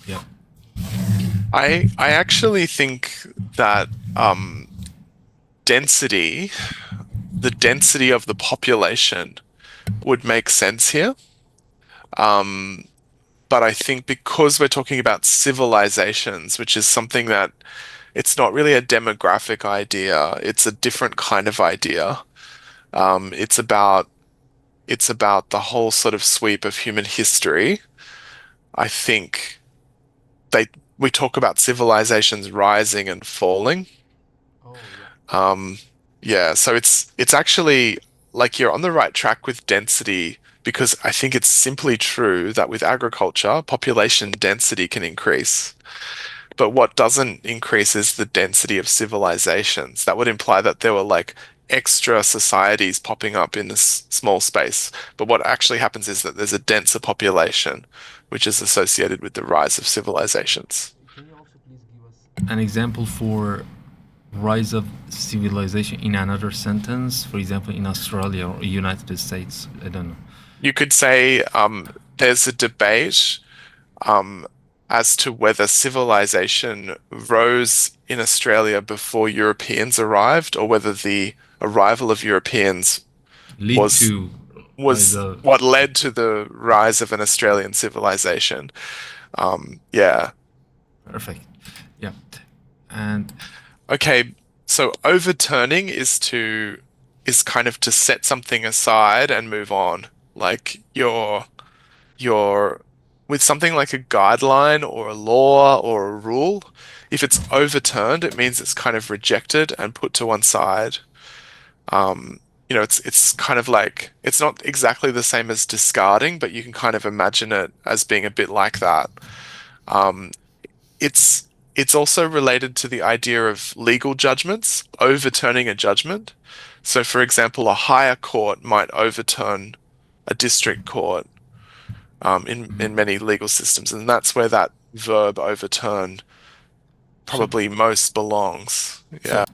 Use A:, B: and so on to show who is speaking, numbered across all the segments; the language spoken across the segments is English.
A: Yeah.
B: I actually think that density, the density of the population would make sense here. Um, but I think because we're talking about civilizations, which is something that it's not really a demographic idea, it's a different kind of idea. Um, it's about it's about the whole sort of sweep of human history. I think they we talk about civilizations rising and falling.
A: Oh, yeah.
B: Um, yeah, so it's actually like you're on the right track with density because I think it's simply true that with agriculture, population density can increase. But what doesn't increase is the density of civilizations. That would imply that there were like extra societies popping up in this small space. But what actually happens is that there's a denser population, which is associated with the rise of civilizations.
A: Can you also please give us an example for rise of civilization in another sentence? For example, in Australia or United States. I don't know.
B: You could say there's a debate um, as to whether civilization rose in Australia before Europeans arrived, or whether the arrival of Europeans
A: Lead
B: was
A: to rise
B: was
A: of.
B: what led to the rise of an Australian civilization. Yeah.
A: Perfect. Yeah. And
B: Okay. So overturning is kind of to set something aside and move on. Like you're with something like a guideline or a law or a rule, if it's overturned, it means it's kind of rejected and put to one side. It's kind of like it's not exactly the same as discarding, but you can kind of imagine it as being a bit like that. Um, it's it's also related to the idea of legal judgments, overturning a judgment. So, for example, a higher court might overturn a district court in many legal systems, and that's where that verb overturn
A: so,
B: probably most belongs.
A: so
B: Yeah,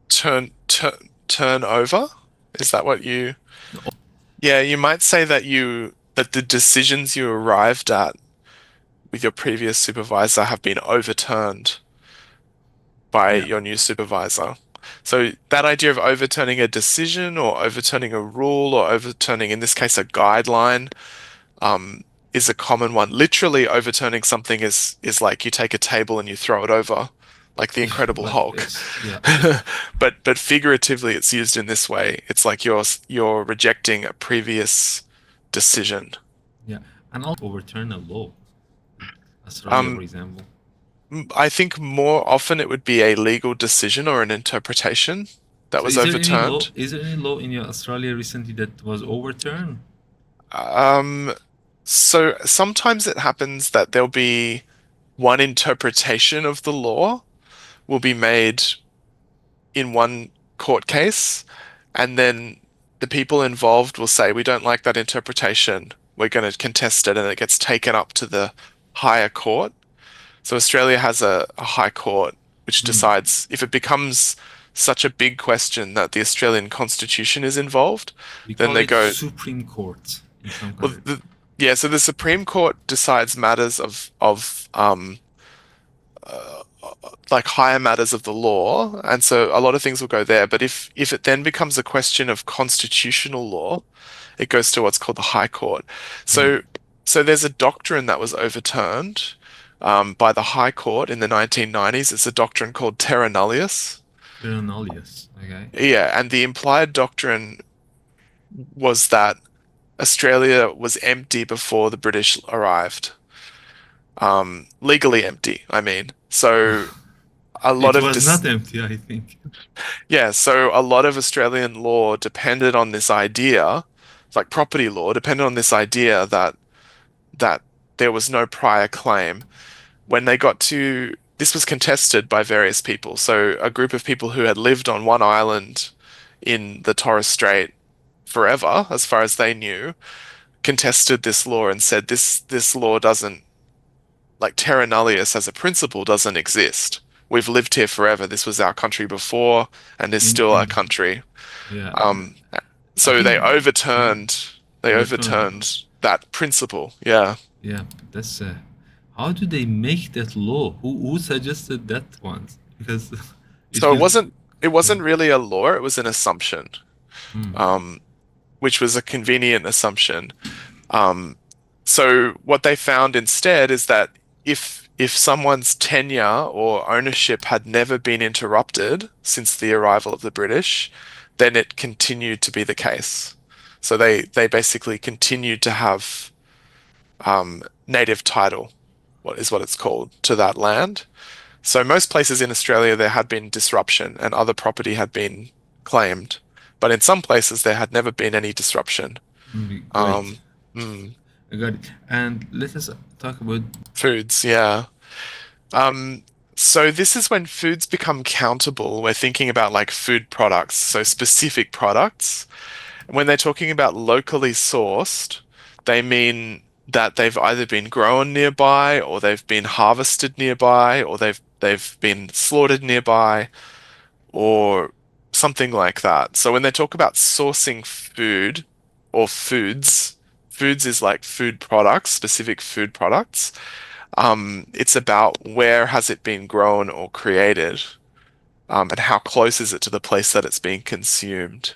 B: turn over. Is that what you? Yeah, you might say that the decisions you arrived at with your previous supervisor have been overturned by
A: yeah.
B: your new supervisor. So that idea of overturning a decision or overturning a rule or overturning, in this case, a guideline, is a common one. Literally overturning something is like you take a table and you throw it over, like the Incredible
A: Like
B: Hulk.
A: this. Yeah.
B: But figuratively, it's used in this way. It's like you're rejecting a previous decision.
A: Yeah. And also overturn a law. Australia, for
B: Um,
A: example.
B: I think more often it would be a legal decision or an interpretation that
A: So
B: was
A: is there any law?
B: overturned.
A: Is there any law in Australia recently that was overturned?
B: Um, so sometimes it happens that there'll be one interpretation of the law will be made in one court case, and then the people involved will say, we don't like that interpretation. We're going to contest it, and it gets taken up to the higher court. So Australia has a high court which
A: Hmm.
B: decides if it becomes such a big question that the Australian Constitution is involved,
A: We
B: then
A: call
B: they
A: it
B: go,
A: Supreme Court in some
B: well,
A: countries.
B: yeah, so the Supreme Court decides matters of uh, like higher matters of the law, and so a lot of things will go there. But if it then becomes a question of constitutional law, it goes to what's called the High Court.
A: Yeah.
B: So there's a doctrine that was overturned by the High Court in the 1990s. It's a doctrine called terra nullius.
A: Terra nullius. Okay.
B: Yeah, and the implied doctrine was that Australia was empty before the British arrived. Legally empty, I mean. So a lot
A: It
B: of
A: was
B: dis
A: not empty, I think.
B: yeah, so a lot of Australian law depended on this idea, like property law, depended on this idea that there was no prior claim. When they got to this was contested by various people. So a group of people who had lived on one island in the Torres Strait forever, as far as they knew, contested this law and said this law doesn't like terra nullius as a principle doesn't exist. We've lived here forever. This was our country before, and is still our
A: In
B: country.
A: yeah,
B: Um,
A: I
B: so
A: think yeah,
B: they
A: overturned.
B: overturned that principle. Yeah.
A: Yeah, that's how do they make that law? Who suggested that once? Because it
B: So it
A: feels
B: wasn't it
A: yeah.
B: wasn't really a law, it was an assumption,
A: Mm,
B: um, which was a convenient assumption. Um, so what they found instead is that if someone's tenure or ownership had never been interrupted since the arrival of the British, then it continued to be the case. So they basically continued to have native title, what it's called, to that land. So most places in Australia there had been disruption and other property had been claimed, but in some places there had never been any disruption.
A: great.
B: Um, mm,
A: I got it. And let us talk about
B: Foods, yeah. Um, so this is when foods become countable. We're thinking about like food products, so specific products. And when they're talking about locally sourced, they mean that they've either been grown nearby or they've been harvested nearby or they've been slaughtered nearby or something like that. So when they talk about sourcing food or foods, foods is like food products, specific food products. It's about where has it been grown or created, and how close is it to the place that it's being consumed.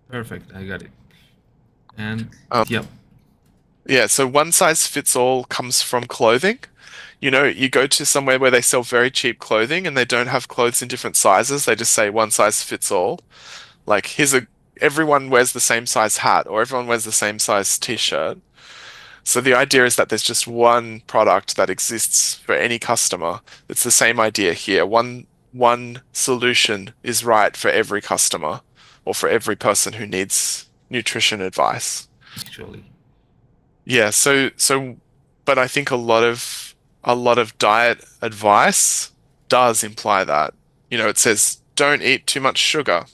A: perfect. I got it. And
B: Um,
A: yep.
B: yeah, so one size fits all comes from clothing. You know, you go to somewhere where they sell very cheap clothing and they don't have clothes in different sizes. They just say one size fits all. Like, everyone wears the same size hat or everyone wears the same size t-shirt. So the idea is that there's just one product that exists for any customer. It's the same idea here. One solution is right for every customer or for every person who needs nutrition advice.
A: Actually.
B: Yeah, but I think a lot of diet advice does imply that. You know, it says don't eat too much sugar,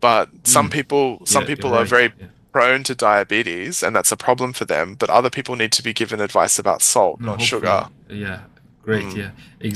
B: but some
A: Mm,
B: people some
A: yeah, you're
B: people are
A: right.
B: very
A: Yeah.
B: prone to diabetes, and that's a problem for them, but other people need to be given advice about salt,
A: No,
B: not sugar.
A: hopefully. Yeah. Great.
B: Mm.
A: Yeah. Exactly.